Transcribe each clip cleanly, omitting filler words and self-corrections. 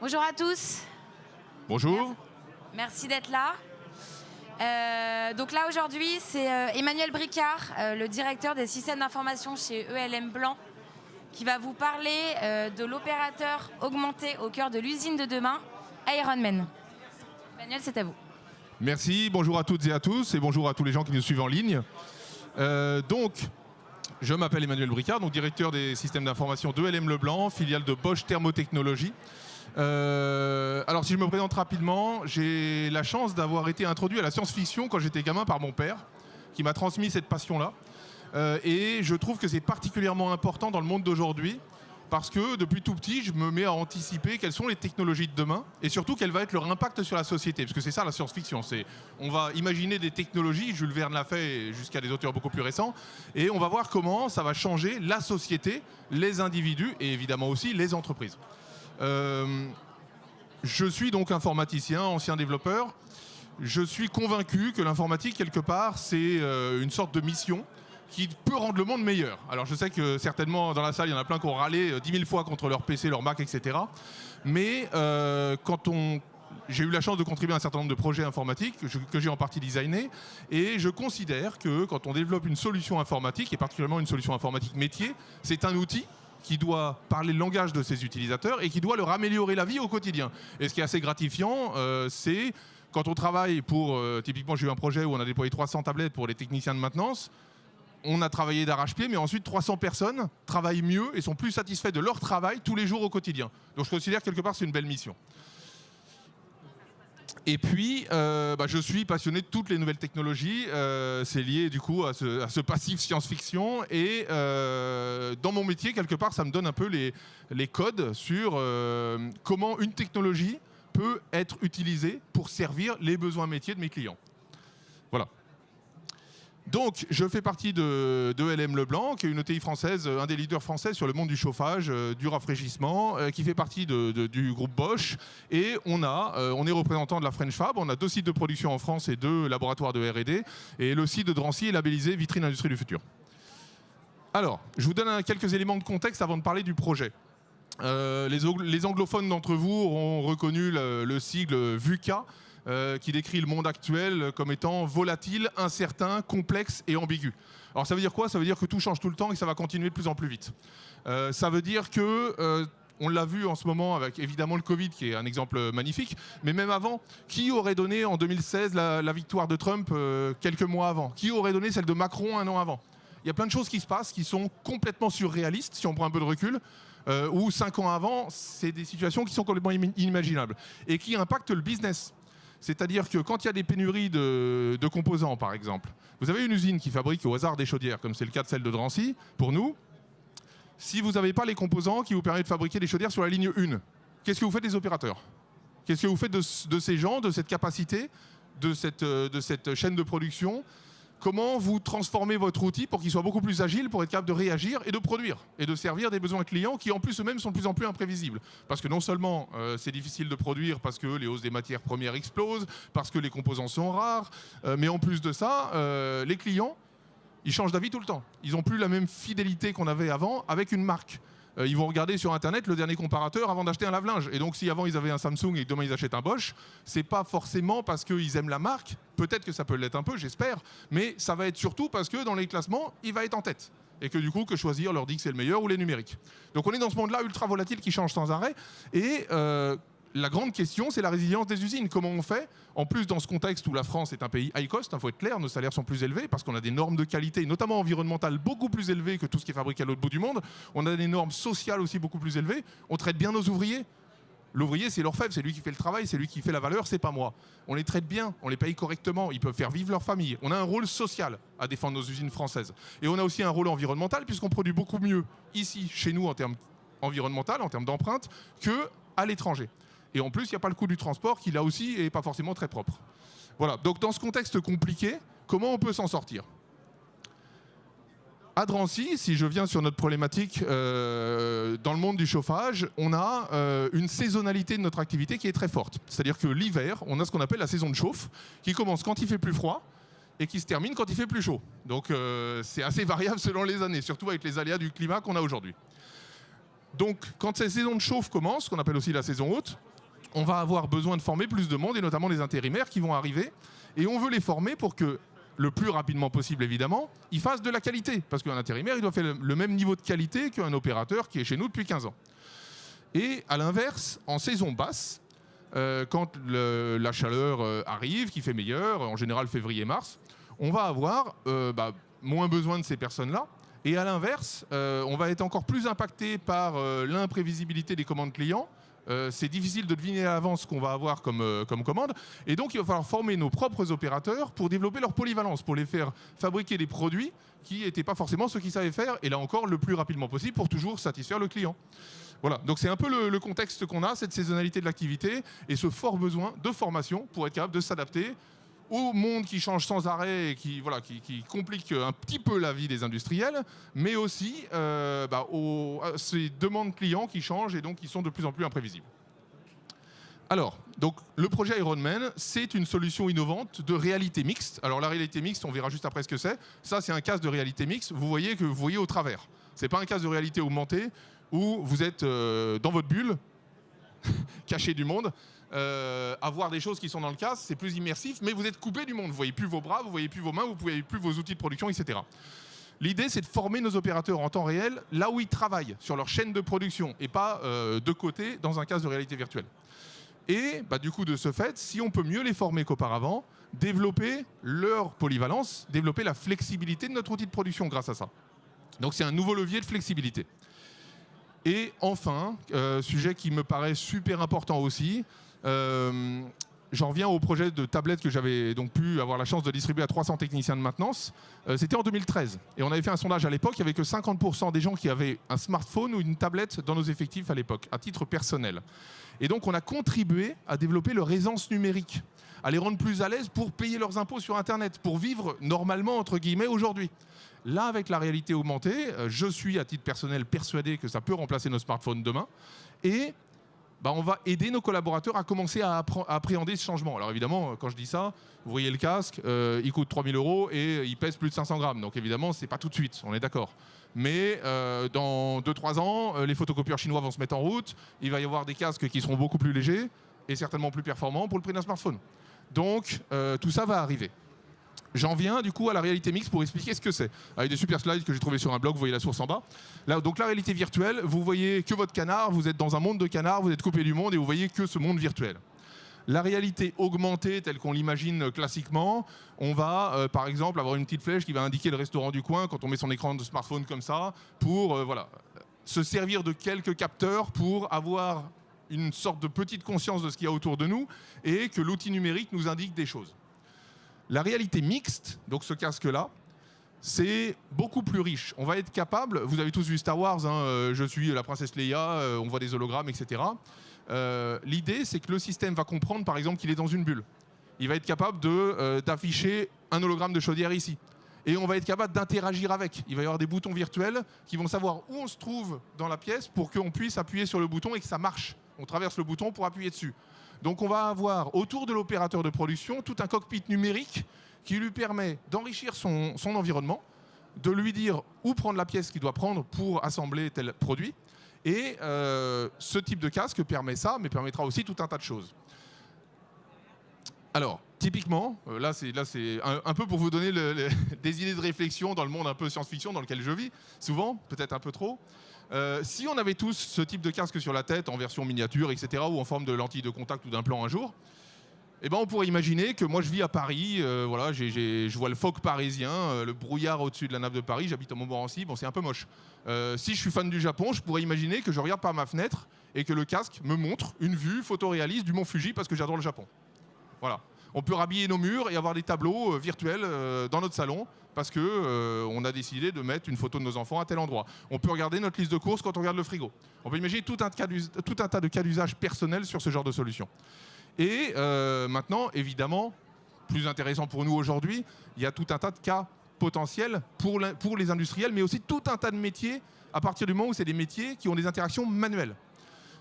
Bonjour à tous. Bonjour. Merci d'être là. Donc là aujourd'hui, c'est Emmanuel Bricard, le directeur des systèmes d'information chez ELM Blanc, qui va vous parler de l'opérateur augmenté au cœur de l'usine de demain, Ironman. Emmanuel, c'est à vous. Merci, bonjour à toutes et à tous, et bonjour à tous les gens qui nous suivent en ligne. Je m'appelle Emmanuel Bricard, donc directeur des systèmes d'information d'ELM Blanc, filiale de Bosch Thermotechnologies. Alors si je me présente rapidement, j'ai la chance d'avoir été introduit à la science-fiction quand j'étais gamin par mon père, qui m'a transmis cette passion-là. Et je trouve que c'est particulièrement important dans le monde d'aujourd'hui, parce que depuis tout petit, je me mets à anticiper quelles sont les technologies de demain, et surtout quel va être leur impact sur la société, parce que c'est ça la science-fiction, on va imaginer des technologies, Jules Verne l'a fait jusqu'à des auteurs beaucoup plus récents, et on va voir comment ça va changer la société, les individus, et évidemment aussi les entreprises. Je suis donc informaticien, ancien développeur. Je suis convaincu que l'informatique, quelque part, c'est une sorte de mission qui peut rendre le monde meilleur. Alors je sais que certainement dans la salle, il y en a plein qui ont râlé 10 000 fois contre leur PC, leur Mac, etc. Mais j'ai eu la chance de contribuer à un certain nombre de projets informatiques que j'ai en partie designés, et je considère que quand on développe une solution informatique, et particulièrement une solution informatique métier, c'est un outil qui doit parler le langage de ses utilisateurs et qui doit leur améliorer la vie au quotidien. Et ce qui est assez gratifiant, c'est quand on travaille pour... typiquement, j'ai eu un projet où on a déployé 300 tablettes pour les techniciens de maintenance. On a travaillé d'arrache-pied, mais ensuite 300 personnes travaillent mieux et sont plus satisfaits de leur travail tous les jours au quotidien. Donc je considère quelque part que c'est une belle mission. Et puis, je suis passionné de toutes les nouvelles technologies. C'est lié du coup à ce passif science-fiction. Et dans mon métier, quelque part, ça me donne un peu les codes sur comment une technologie peut être utilisée pour servir les besoins métiers de mes clients. Voilà. Donc, je fais partie de ELM Blanc, qui est une ETI française, un des leaders français sur le monde du chauffage, du rafraîchissement, qui fait partie du groupe Bosch. Et on est représentant de la French Fab. On a 2 sites de production en France et 2 laboratoires de R&D. Et le site de Drancy est labellisé Vitrine Industrie du Futur. Alors, je vous donne quelques éléments de contexte avant de parler du projet. Les anglophones d'entre vous auront reconnu le sigle VUCA, qui décrit le monde actuel comme étant volatile, incertain, complexe et ambigu. Alors ça veut dire quoi? Ça veut dire que tout change tout le temps et que ça va continuer de plus en plus vite. Ça veut dire que, on l'a vu en ce moment avec évidemment le Covid, qui est un exemple magnifique, mais même avant, qui aurait donné en 2016 la victoire de Trump quelques mois avant? Qui aurait donné celle de Macron un an avant? Il y a plein de choses qui se passent qui sont complètement surréalistes, si on prend un peu de recul, ou 5 ans avant, c'est des situations qui sont complètement inimaginables et qui impactent le business. C'est-à-dire que quand il y a des pénuries de composants, par exemple, vous avez une usine qui fabrique au hasard des chaudières, comme c'est le cas de celle de Drancy, pour nous. Si vous n'avez pas les composants qui vous permettent de fabriquer des chaudières sur la ligne 1, qu'est-ce que vous faites des opérateurs? Qu'est-ce que vous faites de ces gens, de cette capacité, de cette chaîne de production? Comment vous transformez votre outil pour qu'il soit beaucoup plus agile, pour être capable de réagir et de produire et de servir des besoins clients qui en plus eux-mêmes sont de plus en plus imprévisibles. Parce que non seulement c'est difficile de produire parce que les hausses des matières premières explosent, parce que les composants sont rares, mais en plus de ça, les clients, ils changent d'avis tout le temps. Ils n'ont plus la même fidélité qu'on avait avant avec une marque. Ils vont regarder sur Internet le dernier comparateur avant d'acheter un lave-linge. Et donc, si avant ils avaient un Samsung et que demain ils achètent un Bosch, c'est pas forcément parce qu'ils aiment la marque. Peut-être que ça peut l'être un peu, j'espère. Mais ça va être surtout parce que dans les classements, il va être en tête. Et que du coup, que choisir leur dit que c'est le meilleur ou les numériques. Donc, on est dans ce monde-là ultra volatile qui change sans arrêt. Et la grande question, c'est la résilience des usines. Comment on fait? En plus, dans ce contexte où la France est un pays high cost, il faut être clair, nos salaires sont plus élevés parce qu'on a des normes de qualité, notamment environnementales, beaucoup plus élevées que tout ce qui est fabriqué à l'autre bout du monde. On a des normes sociales aussi beaucoup plus élevées. On traite bien nos ouvriers. L'ouvrier, c'est l'orfèvre, c'est lui qui fait le travail, c'est lui qui fait la valeur, c'est pas moi. On les traite bien, on les paye correctement, ils peuvent faire vivre leur famille. On a un rôle social à défendre nos usines françaises. Et on a aussi un rôle environnemental puisqu'on produit beaucoup mieux ici, chez nous, en termes environnementaux, en termes d'empreinte, qu'à l'étranger. Et en plus, il n'y a pas le coût du transport qui, là aussi, n'est pas forcément très propre. Voilà, donc dans ce contexte compliqué, comment on peut s'en sortir? À Drancy, si je viens sur notre problématique dans le monde du chauffage, on a une saisonnalité de notre activité qui est très forte. C'est-à-dire que l'hiver, on a ce qu'on appelle la saison de chauffe, qui commence quand il fait plus froid et qui se termine quand il fait plus chaud. Donc c'est assez variable selon les années, surtout avec les aléas du climat qu'on a aujourd'hui. Donc, quand ces saisons de chauffe commencent, qu'on appelle aussi la saison haute, on va avoir besoin de former plus de monde, et notamment les intérimaires qui vont arriver. Et on veut les former pour que, le plus rapidement possible évidemment, ils fassent de la qualité. Parce qu'un intérimaire, il doit faire le même niveau de qualité qu'un opérateur qui est chez nous depuis 15 ans. Et à l'inverse, en saison basse, quand la chaleur arrive, qui fait meilleur, en général février-mars, on va avoir moins besoin de ces personnes-là. Et à l'inverse, on va être encore plus impacté par l'imprévisibilité des commandes clients. C'est difficile de deviner à l'avance ce qu'on va avoir comme commande. Et donc, il va falloir former nos propres opérateurs pour développer leur polyvalence, pour les faire fabriquer des produits qui n'étaient pas forcément ceux qu'ils savaient faire, et là encore, le plus rapidement possible pour toujours satisfaire le client. Voilà, donc c'est un peu le contexte qu'on a, cette saisonnalité de l'activité et ce fort besoin de formation pour être capable de s'adapter au monde qui change sans arrêt et qui complique un petit peu la vie des industriels, mais aussi à ces demandes clients qui changent et donc qui sont de plus en plus imprévisibles. Alors, donc, le projet Ironman, c'est une solution innovante de réalité mixte. Alors la réalité mixte, on verra juste après ce que c'est. Ça, c'est un casque de réalité mixte, vous voyez au travers. C'est pas un casque de réalité augmentée où vous êtes dans votre bulle, caché du monde, à voir des choses qui sont dans le casque, c'est plus immersif, mais vous êtes coupé du monde. Vous voyez plus vos bras, vous voyez plus vos mains, vous voyez plus vos outils de production, etc. L'idée, c'est de former nos opérateurs en temps réel, là où ils travaillent, sur leur chaîne de production, et pas de côté dans un casque de réalité virtuelle. Et du coup, de ce fait, si on peut mieux les former qu'auparavant, développer leur polyvalence, développer la flexibilité de notre outil de production grâce à ça. Donc c'est un nouveau levier de flexibilité. Et enfin, sujet qui me paraît super important aussi, j'en reviens au projet de tablette que j'avais donc pu avoir la chance de distribuer à 300 techniciens de maintenance. C'était en 2013. Et on avait fait un sondage à l'époque, il n'y avait que 50% des gens qui avaient un smartphone ou une tablette dans nos effectifs à l'époque, à titre personnel. Et donc on a contribué à développer leur aisance numérique, à les rendre plus à l'aise pour payer leurs impôts sur Internet, pour vivre normalement, entre guillemets, aujourd'hui. Là, avec la réalité augmentée, je suis à titre personnel persuadé que ça peut remplacer nos smartphones demain. Et on va aider nos collaborateurs à commencer à appréhender ce changement. Alors évidemment, quand je dis ça, vous voyez le casque, il coûte 3 000 € et il pèse plus de 500 grammes. Donc évidemment, ce n'est pas tout de suite, on est d'accord. Mais dans 2-3 ans, les photocopieurs chinois vont se mettre en route. Il va y avoir des casques qui seront beaucoup plus légers et certainement plus performants pour le prix d'un smartphone. Donc tout ça va arriver. J'en viens du coup à la réalité mixte pour expliquer ce que c'est. Avec des super slides que j'ai trouvés sur un blog, vous voyez la source en bas. Là, donc la réalité virtuelle, vous voyez que votre canard, vous êtes dans un monde de canards, vous êtes coupé du monde et vous voyez que ce monde virtuel. La réalité augmentée telle qu'on l'imagine classiquement, on va par exemple avoir une petite flèche qui va indiquer le restaurant du coin quand on met son écran de smartphone comme ça, pour se servir de quelques capteurs pour avoir une sorte de petite conscience de ce qu'il y a autour de nous et que l'outil numérique nous indique des choses. La réalité mixte, donc ce casque-là, c'est beaucoup plus riche. On va être capable, vous avez tous vu Star Wars, je suis la princesse Leia, on voit des hologrammes, etc. L'idée, c'est que le système va comprendre, par exemple, qu'il est dans une bulle. Il va être capable d'afficher un hologramme de chaudière ici. Et on va être capable d'interagir avec. Il va y avoir des boutons virtuels qui vont savoir où on se trouve dans la pièce pour qu'on puisse appuyer sur le bouton et que ça marche. On traverse le bouton pour appuyer dessus. Donc on va avoir autour de l'opérateur de production tout un cockpit numérique qui lui permet d'enrichir son environnement, de lui dire où prendre la pièce qu'il doit prendre pour assembler tel produit. Et ce type de casque permet ça, mais permettra aussi tout un tas de choses. Alors, typiquement, là c'est un peu pour vous donner des idées de réflexion dans le monde un peu science-fiction dans lequel je vis, souvent, peut-être un peu trop. Si on avait tous ce type de casque sur la tête en version miniature, etc., ou en forme de lentille de contact ou d'implant un jour, on pourrait imaginer que moi je vis à Paris, je vois le fog parisien, le brouillard au-dessus de la nappe de Paris, j'habite à Montmorency, bon c'est un peu moche. Si je suis fan du Japon, je pourrais imaginer que je regarde par ma fenêtre et que le casque me montre une vue photoréaliste du mont Fuji parce que j'adore le Japon. Voilà. On peut rhabiller nos murs et avoir des tableaux virtuels dans notre salon parce qu'on a décidé de mettre une photo de nos enfants à tel endroit. On peut regarder notre liste de courses quand on regarde le frigo. On peut imaginer tout un tas de cas d'usage personnels sur ce genre de solution. Et maintenant, évidemment, plus intéressant pour nous aujourd'hui, il y a tout un tas de cas potentiels pour les industriels, mais aussi tout un tas de métiers à partir du moment où c'est des métiers qui ont des interactions manuelles.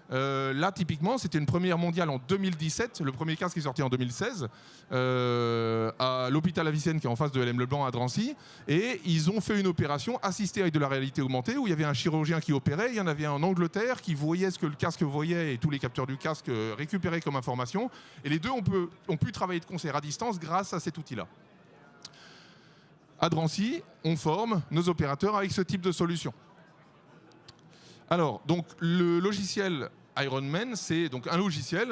Là, typiquement, c'était une première mondiale en 2017. Le premier casque est sorti en 2016 à l'hôpital Avicenne qui est en face de LM Leblanc à Drancy. Et ils ont fait une opération assistée avec de la réalité augmentée où il y avait un chirurgien qui opérait. Il y en avait un en Angleterre qui voyait ce que le casque voyait et tous les capteurs du casque récupéraient comme information. Et les deux ont pu travailler de concert à distance grâce à cet outil-là. À Drancy, on forme nos opérateurs avec ce type de solution. Alors, donc, le logiciel Ironman, c'est donc un logiciel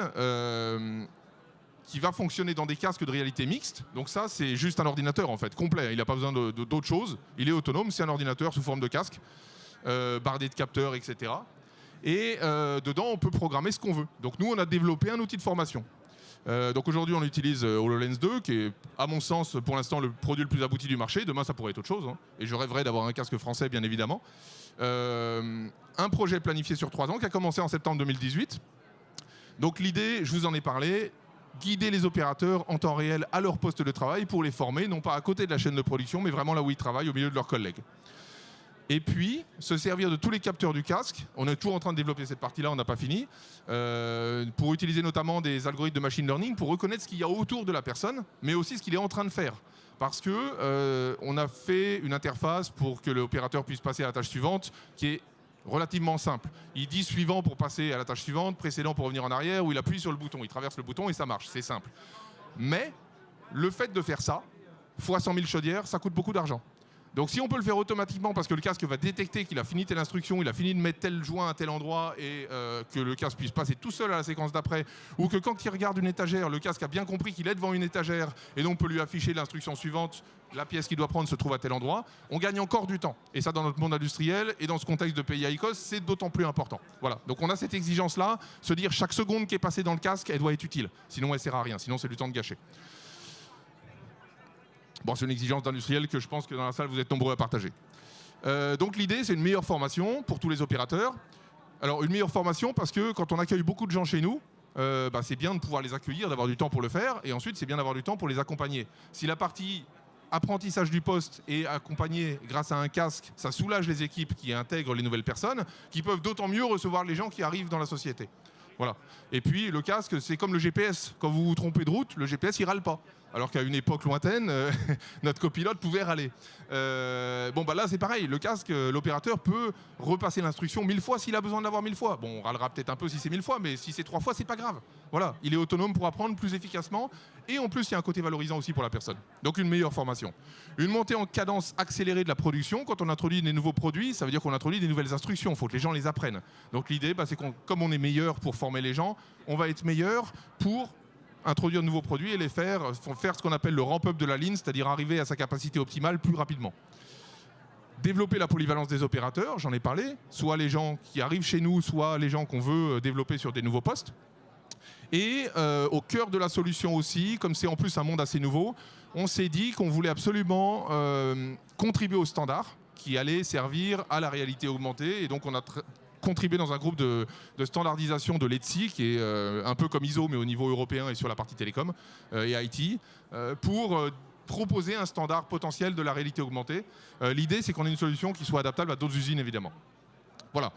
qui va fonctionner dans des casques de réalité mixte. Donc ça, c'est juste un ordinateur, en fait, complet. Il n'a pas besoin d'autre chose. Il est autonome, c'est un ordinateur sous forme de casque, bardé de capteurs, etc. Et dedans, on peut programmer ce qu'on veut. Donc nous, on a développé un outil de formation. Donc aujourd'hui, on utilise HoloLens 2, qui est, à mon sens, pour l'instant, le produit le plus abouti du marché. Demain, ça pourrait être autre chose. Hein. Et je rêverais d'avoir un casque français, bien évidemment. Un projet planifié sur 3 ans qui a commencé en septembre 2018. Donc l'idée, je vous en ai parlé, guider les opérateurs en temps réel à leur poste de travail pour les former, non pas à côté de la chaîne de production, mais vraiment là où ils travaillent, au milieu de leurs collègues. Et puis, se servir de tous les capteurs du casque. On est toujours en train de développer cette partie-là, on n'a pas fini. Pour utiliser notamment des algorithmes de machine learning pour reconnaître ce qu'il y a autour de la personne, mais aussi ce qu'il est en train de faire. Parce que on a fait une interface pour que l'opérateur puisse passer à la tâche suivante, qui est relativement simple. Il dit suivant pour passer à la tâche suivante, précédent pour revenir en arrière, ou il appuie sur le bouton, il traverse le bouton et ça marche, c'est simple. Mais le fait de faire ça, fois 100 000 chaudières, ça coûte beaucoup d'argent. Donc si on peut le faire automatiquement parce que le casque va détecter qu'il a fini telle instruction, il a fini de mettre tel joint à tel endroit et que le casque puisse passer tout seul à la séquence d'après, ou que quand il regarde une étagère, le casque a bien compris qu'il est devant une étagère et donc on peut lui afficher l'instruction suivante, la pièce qu'il doit prendre se trouve à tel endroit, on gagne encore du temps. Et ça, dans notre monde industriel et dans ce contexte de pays ICOS, c'est d'autant plus important. Voilà. Donc on a cette exigence-là, se dire chaque seconde qui est passée dans le casque, elle doit être utile. Sinon elle sert à rien, sinon c'est du temps de gâché. Bon, c'est une exigence d'industriel que je pense que dans la salle, vous êtes nombreux à partager. Donc l'idée, c'est une meilleure formation pour tous les opérateurs. Alors une meilleure formation parce que quand on accueille beaucoup de gens chez nous, c'est bien de pouvoir les accueillir, d'avoir du temps pour le faire. Et ensuite, c'est bien d'avoir du temps pour les accompagner. Si la partie apprentissage du poste est accompagnée grâce à un casque, ça soulage les équipes qui intègrent les nouvelles personnes, qui peuvent d'autant mieux recevoir les gens qui arrivent dans la société. Voilà. Et puis le casque, c'est comme le GPS. Quand vous vous trompez de route, le GPS, il râle pas. Alors qu'à une époque lointaine, notre copilote pouvait râler. Là, c'est pareil. Le casque, l'opérateur peut repasser l'instruction 1000 fois s'il a besoin de l'avoir 1000 fois. Bon, on râlera peut-être un peu si c'est 1000 fois, mais si c'est 3 fois, c'est pas grave. Voilà, il est autonome pour apprendre plus efficacement. Et en plus, il y a un côté valorisant aussi pour la personne. Donc, une meilleure formation. Une montée en cadence accélérée de la production. Quand on introduit des nouveaux produits, ça veut dire qu'on introduit des nouvelles instructions. Il faut que les gens les apprennent. Donc, l'idée, c'est qu'on, comme on est meilleur pour former les gens, on va être meilleur pour introduire de nouveaux produits et les faire ce qu'on appelle le ramp-up de la ligne, c'est-à-dire arriver à sa capacité optimale plus rapidement. Développer la polyvalence des opérateurs, j'en ai parlé, soit les gens qui arrivent chez nous, soit les gens qu'on veut développer sur des nouveaux postes. Et au cœur de la solution aussi, comme c'est en plus un monde assez nouveau, on s'est dit qu'on voulait absolument contribuer au standard qui allait servir à la réalité augmentée. Et donc on a contribué dans un groupe de standardisation de l'ETSI, qui est un peu comme ISO, mais au niveau européen et sur la partie télécom et IT, pour proposer un standard potentiel de la réalité augmentée. L'idée, c'est qu'on ait une solution qui soit adaptable à d'autres usines, évidemment. Voilà.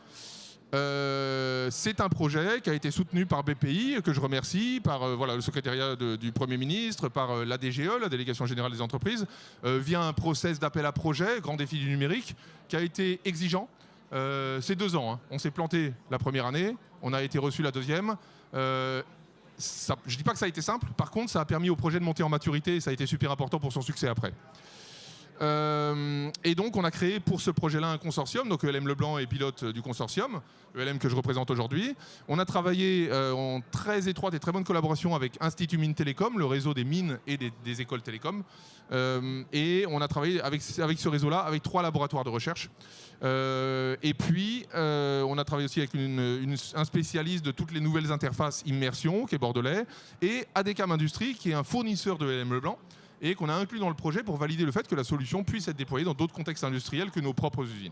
C'est un projet qui a été soutenu par BPI, que je remercie, par le secrétariat du Premier ministre, par l'ADGE, la Délégation Générale des Entreprises, via un process d'appel à projet, grand défi du numérique, qui a été exigeant. C'est 2 ans. Hein. On s'est planté la première année, on a été reçu la deuxième. Je ne dis pas que ça a été simple, par contre, ça a permis au projet de monter en maturité et ça a été super important pour son succès après. Et donc on a créé pour ce projet-là un consortium, donc ELM Leblanc est pilote du consortium, ELM que je représente aujourd'hui. On a travaillé en très étroite et très bonne collaboration avec Institut Mines Télécom, le réseau des mines et des écoles télécom. Et on a travaillé avec ce réseau-là avec 3 laboratoires de recherche. Et puis on a travaillé aussi avec un spécialiste de toutes les nouvelles interfaces immersion, qui est bordelais, et ADECAM Industrie, qui est un fournisseur de ELM Leblanc, et qu'on a inclus dans le projet pour valider le fait que la solution puisse être déployée dans d'autres contextes industriels que nos propres usines.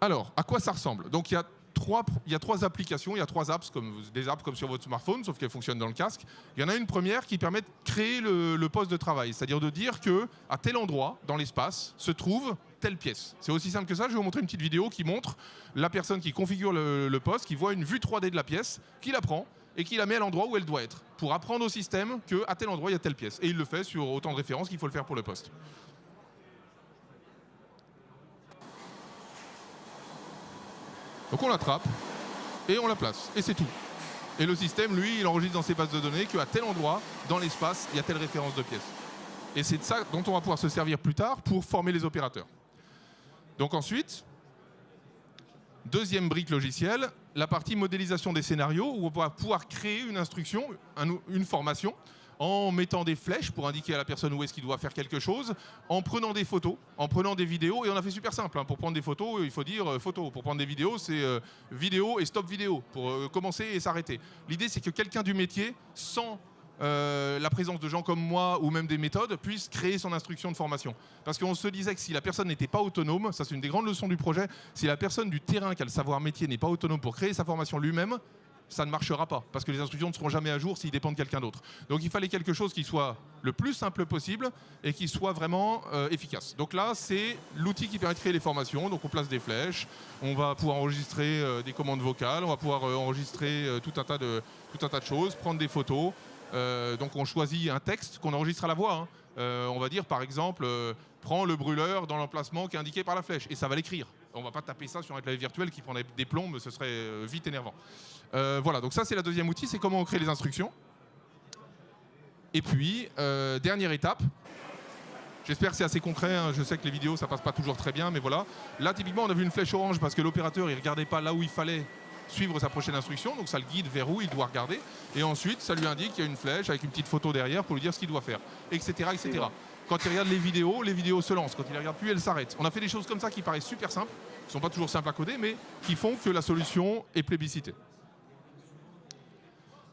Alors, à quoi ça ressemble? Donc il y a trois applications, il y a 3 apps, des apps comme sur votre smartphone, sauf qu'elles fonctionnent dans le casque. Il y en a une première qui permet de créer le poste de travail, c'est-à-dire de dire qu'à tel endroit, dans l'espace, se trouve telle pièce. C'est aussi simple que ça. Je vais vous montrer une petite vidéo qui montre la personne qui configure le poste, qui voit une vue 3D de la pièce, qui la prend et qui la met à l'endroit où elle doit être, pour apprendre au système qu'à tel endroit, il y a telle pièce. Et il le fait sur autant de références qu'il faut le faire pour le poste. Donc on l'attrape et on la place. Et c'est tout. Et le système, lui, il enregistre dans ses bases de données qu'à tel endroit, dans l'espace, il y a telle référence de pièce. Et c'est de ça dont on va pouvoir se servir plus tard pour former les opérateurs. Donc ensuite, deuxième brique logicielle, la partie modélisation des scénarios, où on va pouvoir créer une instruction, une formation, en mettant des flèches pour indiquer à la personne où est-ce qu'il doit faire quelque chose, en prenant des photos, en prenant des vidéos, et on a fait super simple. Pour prendre des photos, il faut dire photo. Pour prendre des vidéos, c'est vidéo et stop vidéo, pour commencer et s'arrêter. L'idée, c'est que quelqu'un du métier, sans la présence de gens comme moi ou même des méthodes, puisse créer son instruction de formation. Parce qu'on se disait que si la personne n'était pas autonome, ça c'est une des grandes leçons du projet, si la personne du terrain qui a le savoir métier n'est pas autonome pour créer sa formation lui-même, ça ne marchera pas, parce que les instructions ne seront jamais à jour s'il dépend de quelqu'un d'autre. Donc il fallait quelque chose qui soit le plus simple possible et qui soit vraiment efficace. Donc là, c'est l'outil qui permet de créer les formations. Donc on place des flèches, on va pouvoir enregistrer des commandes vocales, on va pouvoir enregistrer tout un tas de choses, prendre des photos. Donc on choisit un texte qu'on enregistre à la voix. On va dire par exemple, prends le brûleur dans l'emplacement qui est indiqué par la flèche, et ça va l'écrire. On ne va pas taper ça sur un clavier virtuel qui prendrait des plombes, ce serait vite énervant. Voilà, donc ça c'est la deuxième outil, c'est comment on crée les instructions. Et puis, dernière étape, j'espère que c'est assez concret, je sais que les vidéos ça passe pas toujours très bien, mais voilà. Là typiquement on a vu une flèche orange parce que l'opérateur il regardait pas là où il fallait suivre sa prochaine instruction, donc ça le guide vers où il doit regarder, et ensuite ça lui indique qu'il y a une flèche avec une petite photo derrière pour lui dire ce qu'il doit faire, etc. etc. Quand il regarde les vidéos se lancent, quand il ne regarde plus, elles s'arrêtent. On a fait des choses comme ça qui paraissent super simples, qui ne sont pas toujours simples à coder, mais qui font que la solution est plébiscitée.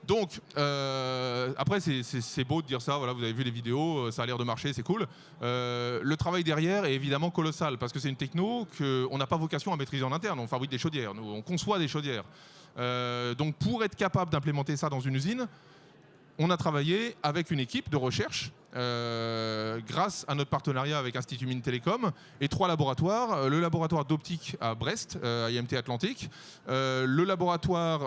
Donc, après, c'est beau de dire ça, voilà, vous avez vu les vidéos, ça a l'air de marcher, c'est cool. Le travail derrière est évidemment colossal, parce que c'est une techno qu'on n'a pas vocation à maîtriser en interne. On fabrique des chaudières, nous, on conçoit des chaudières. Donc, pour être capable d'implémenter ça dans une usine, on a travaillé avec une équipe de recherche, grâce à notre partenariat avec Institut Mines Télécom, et 3 laboratoires. Le laboratoire d'optique à Brest, à IMT Atlantique, le laboratoire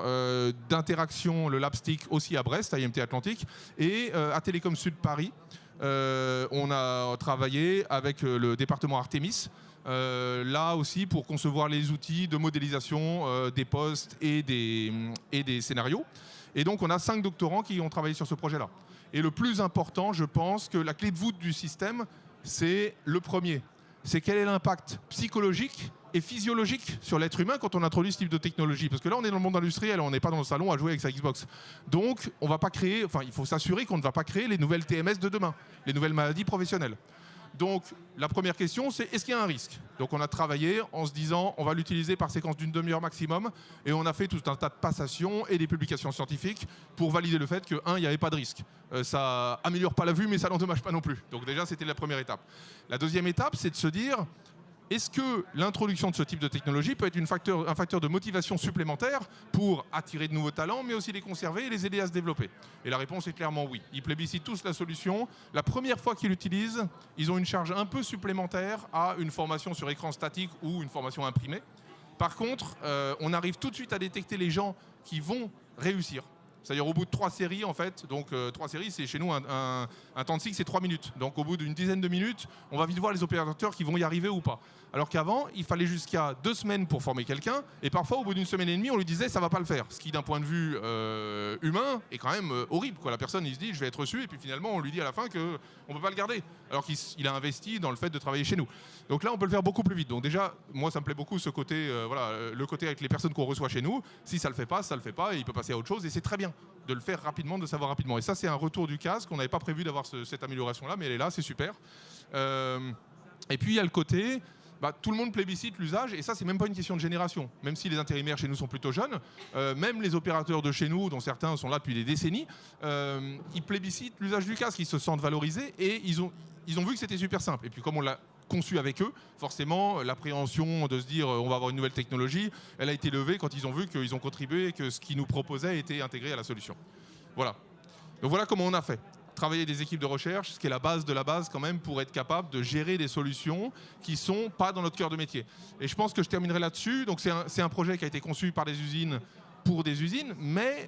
d'interaction, le LabStick aussi à Brest, à IMT Atlantique, et à Télécom Sud Paris, on a travaillé avec le département Artemis, là aussi pour concevoir les outils de modélisation des postes et des scénarios. Et donc on a 5 doctorants qui ont travaillé sur ce projet-là. Et le plus important, je pense que la clé de voûte du système, c'est le premier. C'est quel est l'impact psychologique et physiologique sur l'être humain quand on introduit ce type de technologie. Parce que là, on est dans le monde industriel, on n'est pas dans le salon à jouer avec sa Xbox. Donc, on va pas créer, enfin, il faut s'assurer qu'on ne va pas créer les nouvelles TMS de demain, les nouvelles maladies professionnelles. Donc, la première question, c'est est-ce qu'il y a un risque? Donc, on a travaillé en se disant, on va l'utiliser par séquence d'une demi-heure maximum, et on a fait tout un tas de passations et des publications scientifiques pour valider le fait que, il n'y avait pas de risque. Ça améliore pas la vue, mais ça n'endommage pas non plus. Donc déjà, c'était la première étape. La deuxième étape, c'est de se dire, est-ce que l'introduction de ce type de technologie peut être un facteur de motivation supplémentaire pour attirer de nouveaux talents, mais aussi les conserver et les aider à se développer? Et la réponse est clairement oui. Ils plébiscitent tous la solution. La première fois qu'ils l'utilisent, ils ont une charge un peu supplémentaire à une formation sur écran statique ou une formation imprimée. Par contre, on arrive tout de suite à détecter les gens qui vont réussir. C'est-à-dire au bout de 3 séries, en fait, donc 3 séries, c'est chez nous un temps de cycle, c'est 3 minutes. Donc au bout d'une dizaine de minutes, on va vite voir les opérateurs qui vont y arriver ou pas. Alors qu'avant, il fallait jusqu'à 2 semaines pour former quelqu'un, et parfois au bout d'une semaine et demie, on lui disait ça va pas le faire. Ce qui d'un point de vue humain est quand même horrible, quoi. La personne, il se dit je vais être reçu, et puis finalement on lui dit à la fin qu'on peut pas le garder, alors qu'il a investi dans le fait de travailler chez nous. Donc là, on peut le faire beaucoup plus vite. Donc déjà, moi ça me plaît beaucoup ce côté, voilà, le côté avec les personnes qu'on reçoit chez nous. Si ça le fait pas, ça le fait pas, et il peut passer à autre chose, et c'est très bien de le faire rapidement, de savoir rapidement. Et ça, c'est un retour du casque. On n'avait pas prévu d'avoir cette amélioration-là, mais elle est là, c'est super. Et puis, il y a le côté, tout le monde plébiscite l'usage, et ça, c'est même pas une question de génération. Même si les intérimaires chez nous sont plutôt jeunes, même les opérateurs de chez nous, dont certains sont là depuis des décennies, ils plébiscitent l'usage du casque. Ils se sentent valorisés, et ils ont vu que c'était super simple. Et puis, comme on l'a conçu avec eux. Forcément, l'appréhension de se dire on va avoir une nouvelle technologie, elle a été levée quand ils ont vu qu'ils ont contribué et que ce qu'ils nous proposaient était intégré à la solution. Voilà. Donc voilà comment on a fait. Travailler des équipes de recherche, ce qui est la base de la base quand même pour être capable de gérer des solutions qui ne sont pas dans notre cœur de métier. Et je pense que je terminerai là-dessus. Donc c'est un projet qui a été conçu par des usines pour des usines, mais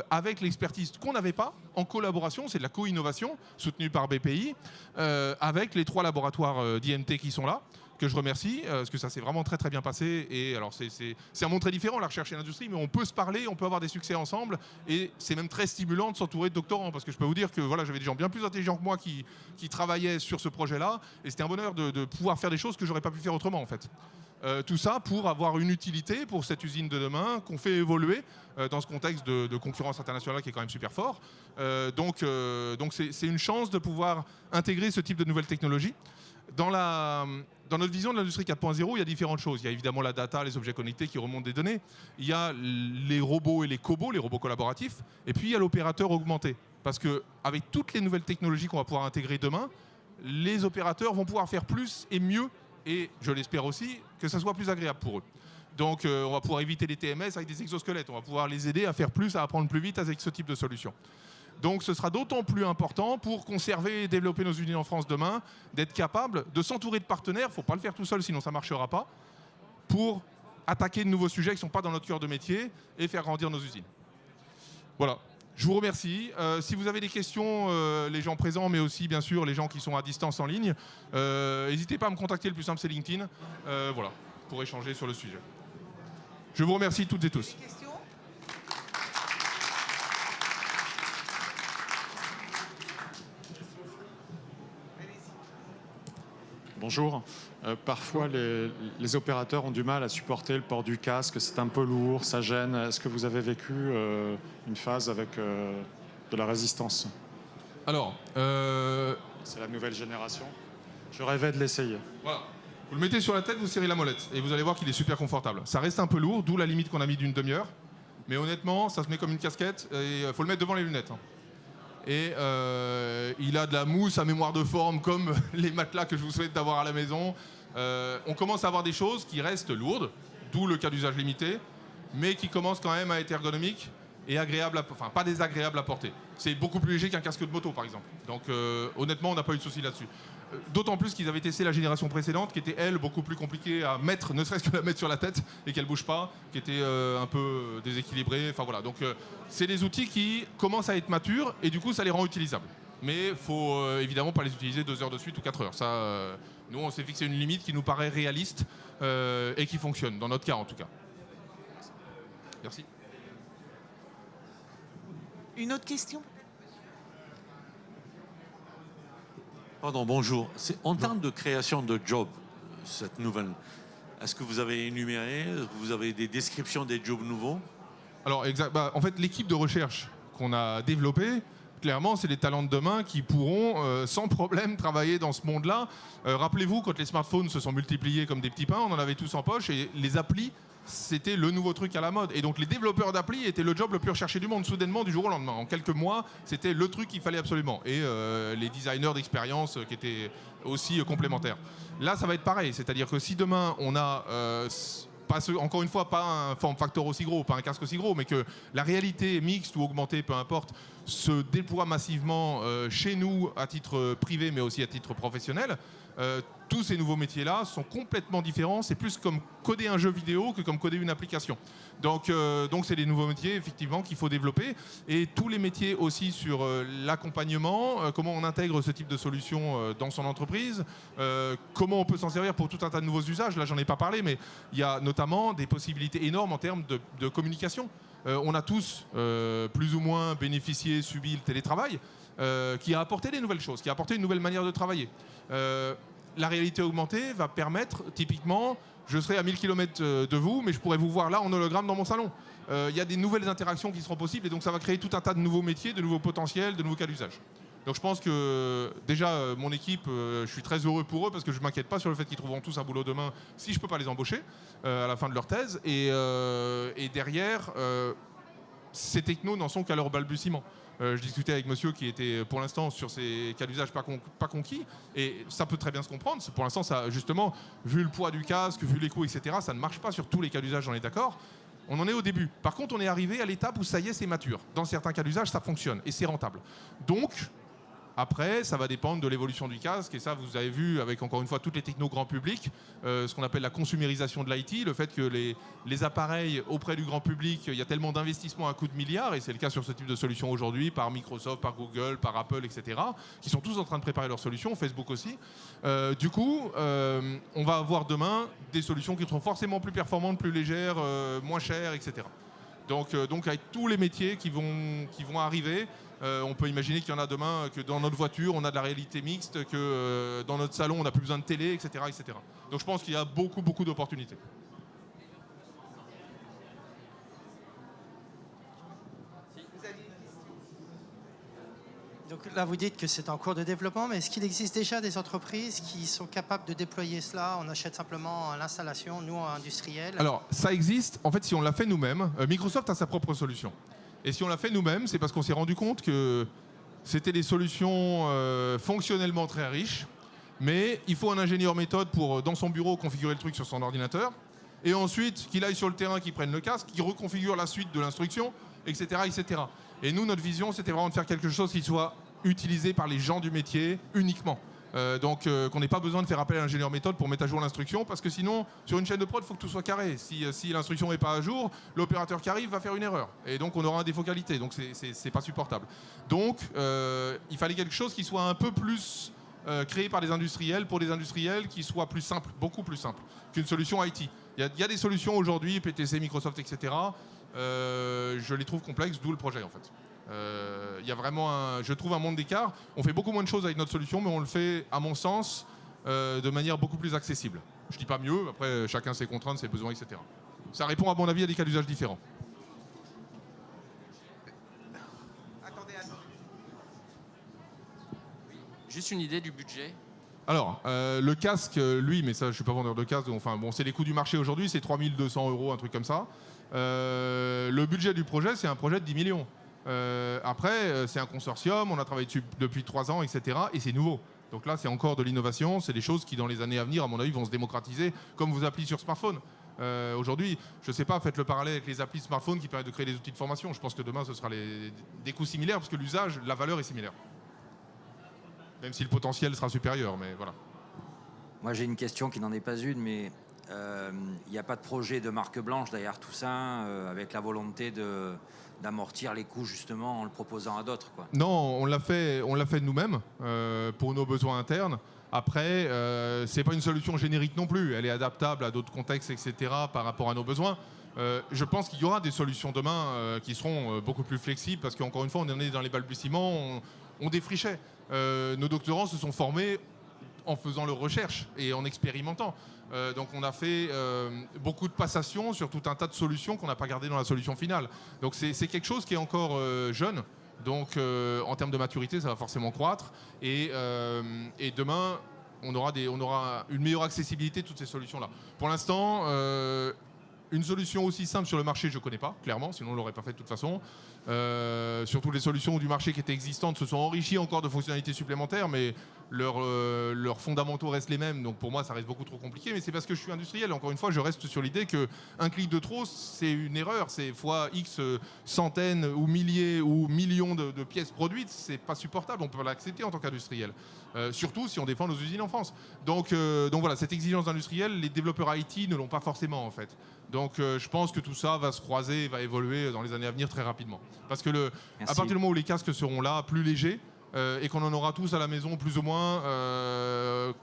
avec l'expertise qu'on n'avait pas, en collaboration, c'est de la co-innovation soutenue par BPI, avec les 3 laboratoires d'IMT qui sont là, que je remercie, parce que ça s'est vraiment très très bien passé. Et alors c'est un monde très différent, la recherche et l'industrie, mais on peut se parler, on peut avoir des succès ensemble, et c'est même très stimulant de s'entourer de doctorants, parce que je peux vous dire que voilà, j'avais des gens bien plus intelligents que moi qui travaillaient sur ce projet-là, et c'était un bonheur de pouvoir faire des choses que j'aurais pas pu faire autrement en fait. Tout ça pour avoir une utilité pour cette usine de demain qu'on fait évoluer dans ce contexte de concurrence internationale qui est quand même super fort. Donc c'est une chance de pouvoir intégrer ce type de nouvelles technologies. Dans notre vision de l'industrie 4.0, il y a différentes choses. Il y a évidemment la data, les objets connectés qui remontent des données. Il y a les robots et les cobots, les robots collaboratifs. Et puis il y a l'opérateur augmenté. Parce qu'avec toutes les nouvelles technologies qu'on va pouvoir intégrer demain, les opérateurs vont pouvoir faire plus et mieux, et je l'espère aussi, que ça soit plus agréable pour eux. Donc on va pouvoir éviter les TMS avec des exosquelettes, on va pouvoir les aider à faire plus, à apprendre plus vite avec ce type de solution. Donc ce sera d'autant plus important pour conserver et développer nos usines en France demain, d'être capable de s'entourer de partenaires, il ne faut pas le faire tout seul sinon ça ne marchera pas, pour attaquer de nouveaux sujets qui ne sont pas dans notre cœur de métier et faire grandir nos usines. Voilà. Je vous remercie. Si vous avez des questions, les gens présents, mais aussi bien sûr les gens qui sont à distance en ligne, n'hésitez pas à me contacter, le plus simple c'est LinkedIn, voilà, pour échanger sur le sujet. Je vous remercie toutes et tous. Bonjour. Parfois, les opérateurs ont du mal à supporter le port du casque. C'est un peu lourd, ça gêne. Est-ce que vous avez vécu une phase avec de la résistance? Alors, c'est la nouvelle génération. Je rêvais de l'essayer. Voilà. Vous le mettez sur la tête, vous serrez la molette et vous allez voir qu'il est super confortable. Ça reste un peu lourd, d'où la limite qu'on a mis d'une demi-heure. Mais honnêtement, ça se met comme une casquette et il faut le mettre devant les lunettes. Et il a de la mousse à mémoire de forme comme les matelas que je vous souhaite d'avoir à la maison. On commence à avoir des choses qui restent lourdes, d'où le cas d'usage limité, mais qui commencent quand même à être ergonomiques et agréables, enfin pas désagréables à porter. C'est beaucoup plus léger qu'un casque de moto par exemple. Donc honnêtement, on n'a pas eu de souci là-dessus. D'autant plus qu'ils avaient testé la génération précédente qui était elle beaucoup plus compliquée à mettre, ne serait-ce que la mettre sur la tête et qu'elle bouge pas, qui était un peu déséquilibrée. Enfin voilà. Donc c'est des outils qui commencent à être matures et du coup ça les rend utilisables. Mais il faut évidemment pas les utiliser 2 heures de suite ou 4 heures. Ça, nous on s'est fixé une limite qui nous paraît réaliste et qui fonctionne, dans notre cas en tout cas. Merci. Une autre question? Pardon, bonjour. En termes de création de jobs, cette nouvelle, est-ce que vous avez énuméré, vous avez des descriptions des jobs nouveaux? Alors, en fait, l'équipe de recherche qu'on a développée, clairement, c'est des talents de demain qui pourront sans problème travailler dans ce monde-là. Rappelez-vous, quand les smartphones se sont multipliés comme des petits pains, on en avait tous en poche et les applis, c'était le nouveau truc à la mode. Et donc les développeurs d'appli étaient le job le plus recherché du monde, soudainement, du jour au lendemain. En quelques mois, c'était le truc qu'il fallait absolument. Et les designers d'expérience qui étaient aussi complémentaires. Là, ça va être pareil. C'est-à-dire que si demain, on a... encore une fois, pas un form factor aussi gros, pas un casque aussi gros, mais que la réalité mixte ou augmentée, peu importe, se déploie massivement chez nous à titre privé, mais aussi à titre professionnel, tous ces nouveaux métiers-là sont complètement différents. C'est plus comme coder un jeu vidéo que comme coder une application. Donc c'est des nouveaux métiers, effectivement, qu'il faut développer. Et tous les métiers aussi sur l'accompagnement, comment on intègre ce type de solution dans son entreprise, comment on peut s'en servir pour tout un tas de nouveaux usages. Là, j'en ai pas parlé, mais il y a notamment des possibilités énormes en termes de communication. On a tous plus ou moins bénéficié, subi le télétravail, qui a apporté des nouvelles choses, qui a apporté une nouvelle manière de travailler. La réalité augmentée va permettre, typiquement, je serai à 1000 km de vous, mais je pourrais vous voir là en hologramme dans mon salon. Il y a des nouvelles interactions qui seront possibles et donc ça va créer tout un tas de nouveaux métiers, de nouveaux potentiels, de nouveaux cas d'usage. Donc je pense que déjà mon équipe, je suis très heureux pour eux parce que je ne m'inquiète pas sur le fait qu'ils trouveront tous un boulot demain si je ne peux pas les embaucher à la fin de leur thèse. Et derrière, ces technos n'en sont qu'à leur balbutiement. Je discutais avec monsieur qui était pour l'instant sur ces cas d'usage pas conquis, et ça peut très bien se comprendre. Pour l'instant, ça, justement, vu le poids du casque, vu les coûts, etc., ça ne marche pas sur tous les cas d'usage, on est d'accord. On en est au début. Par contre, on est arrivé à l'étape où ça y est, c'est mature. Dans certains cas d'usage, ça fonctionne et c'est rentable. Donc, après, ça va dépendre de l'évolution du casque. Et ça, vous avez vu avec, encore une fois, toutes les technos grand public, ce qu'on appelle la consumérisation de l'IT, le fait que les appareils auprès du grand public, il y a tellement d'investissements à coût de milliards, et c'est le cas sur ce type de solution aujourd'hui, par Microsoft, par Google, par Apple, etc., qui sont tous en train de préparer leurs solutions, Facebook aussi. Du coup, on va avoir demain des solutions qui seront forcément plus performantes, plus légères, moins chères, etc. Donc avec tous les métiers qui vont arriver, on peut imaginer qu'il y en a demain, que dans notre voiture, on a de la réalité mixte, que dans notre salon, on n'a plus besoin de télé, etc., etc. Donc je pense qu'il y a beaucoup d'opportunités. Donc là, vous dites que c'est en cours de développement, mais est-ce qu'il existe déjà des entreprises qui sont capables de déployer cela? On achète simplement l'installation, nous, industriels. Alors, ça existe. En fait, si on l'a fait nous-mêmes, Microsoft a sa propre solution. Et si on l'a fait nous-mêmes, c'est parce qu'on s'est rendu compte que c'était des solutions fonctionnellement très riches, mais il faut un ingénieur méthode pour, dans son bureau, configurer le truc sur son ordinateur, et ensuite qu'il aille sur le terrain, qu'il prenne le casque, qu'il reconfigure la suite de l'instruction, etc., etc. Et nous, notre vision, c'était vraiment de faire quelque chose qui soit utilisé par les gens du métier uniquement. Donc qu'on n'ait pas besoin de faire appel à l'ingénieur méthode pour mettre à jour l'instruction, parce que sinon, sur une chaîne de prod, il faut que tout soit carré. Si l'instruction n'est pas à jour, l'opérateur qui arrive va faire une erreur. Et donc on aura un défaut qualité, donc c'est pas supportable. Donc il fallait quelque chose qui soit un peu plus créé par des industriels, pour des industriels qui soit plus simple, beaucoup plus simple qu'une solution IT. Il y a des solutions aujourd'hui, PTC, Microsoft, etc. Je les trouve complexes, d'où le projet en fait. Il y a vraiment, je trouve, un monde d'écart. On fait beaucoup moins de choses avec notre solution, mais on le fait, à mon sens, de manière beaucoup plus accessible. Je dis pas mieux, après chacun ses contraintes, ses besoins, etc. Ça répond à mon avis à des cas d'usage différents. Attendez. Juste une idée du budget. Alors, le casque, lui, mais ça, je suis pas vendeur de casque, enfin bon, c'est les coûts du marché aujourd'hui, c'est 3 200 €, un truc comme ça. Le budget du projet, c'est un projet de 10 millions. Après, c'est un consortium, on a travaillé dessus depuis 3 ans, etc. Et c'est nouveau. Donc là, c'est encore de l'innovation. C'est des choses qui, dans les années à venir, à mon avis, vont se démocratiser, comme vos applis sur smartphone. Aujourd'hui, je ne sais pas, faites le parallèle avec les applis smartphone qui permettent de créer des outils de formation. Je pense que demain, ce sera des coûts similaires, parce que l'usage, la valeur est similaire. Même si le potentiel sera supérieur, mais voilà. Moi, j'ai une question qui n'en est pas une, mais il n'y a pas de projet de marque blanche derrière tout ça, avec la volonté d'amortir les coûts justement en le proposant à d'autres, quoi. Non, on l'a fait nous-mêmes pour nos besoins internes. Après, c'est pas une solution générique non plus. Elle est adaptable à d'autres contextes, etc. par rapport à nos besoins. Je pense qu'il y aura des solutions demain qui seront beaucoup plus flexibles, parce qu'encore une fois, on en est dans les balbutiements, on défrichait. Nos doctorants se sont formés en faisant leurs recherches et en expérimentant. Donc on a fait beaucoup de passations sur tout un tas de solutions qu'on n'a pas gardées dans la solution finale. Donc c'est quelque chose qui est encore jeune. Donc en termes de maturité, ça va forcément croître. Et demain, on aura une meilleure accessibilité de toutes ces solutions-là. Pour l'instant, une solution aussi simple sur le marché, je ne connais pas, clairement, sinon on ne l'aurait pas fait de toute façon. Surtout les solutions du marché qui étaient existantes se sont enrichies encore de fonctionnalités supplémentaires, mais leurs fondamentaux restent les mêmes. Donc pour moi, ça reste beaucoup trop compliqué. Mais c'est parce que je suis industriel. Encore une fois, je reste sur l'idée qu'un clic de trop, c'est une erreur. C'est fois X centaines ou milliers ou millions de pièces produites. C'est pas supportable. On peut l'accepter en tant qu'industriel. Surtout si on défend nos usines en France. Donc voilà, cette exigence industrielle, les développeurs IT ne l'ont pas forcément en fait. Donc je pense que tout ça va se croiser, va évoluer dans les années à venir très rapidement. Parce que à partir du moment où les casques seront là, plus légers, et qu'on en aura tous à la maison plus ou moins,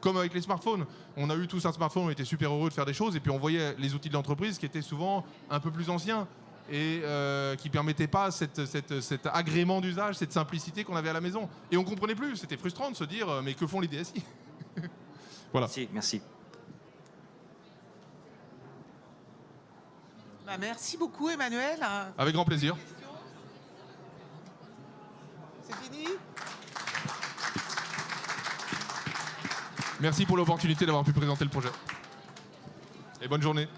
comme avec les smartphones. On a eu tous un smartphone, on était super heureux de faire des choses, et puis on voyait les outils de l'entreprise qui étaient souvent un peu plus anciens et qui ne permettaient pas cet agrément d'usage, cette simplicité qu'on avait à la maison. Et on ne comprenait plus, c'était frustrant de se dire mais que font les DSI? Voilà. Merci. Bah, merci beaucoup Emmanuel. Avec grand plaisir. C'est fini? Merci pour l'opportunité d'avoir pu présenter le projet. Et bonne journée.